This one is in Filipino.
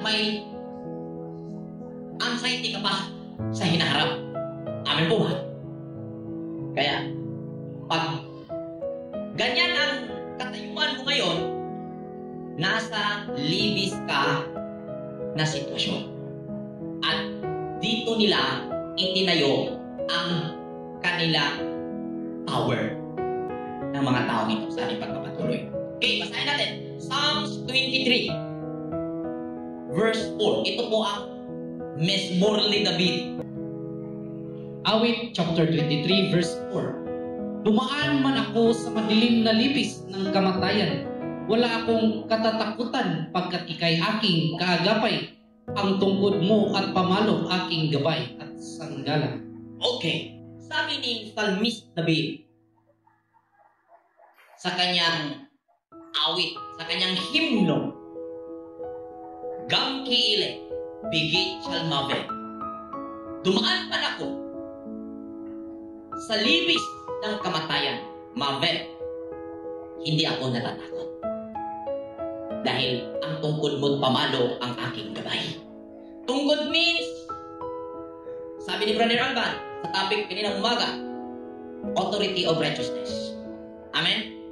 may anxiety ka pa sa hinaharap. Amen po ba? Kaya, pag ganyan ang katayuan mo ngayon, nasa libis ka na sitwasyon. At dito nila itinayo ang kanilang power ng mga taong ito sa ating pagpapatuloy. Okay, basahin natin. Psalms 23, verse 4. Ito po ang Mesmorely David. Awit chapter 23, verse 4. Dumaan man ako sa madilim na libis ng kamatayan. Wala akong katatakutan pagkat ikay aking kaagapay. Ang tungkod mo at pamalo aking gabay at sanggala. Okay. Sabi ni Psalmist David sa kanyang awit, sa kanyang himno, Gam kiile, bigit shall mavet. Dumaan man ako sa libis ng kamatayan, mavet. Hindi ako natatakot. Dahil ang tungkod mo't pamalo ang aking gabay. Tungkod means, sabi ni Brother Alban, sa topic kaninang umaga, authority of righteousness. Amen?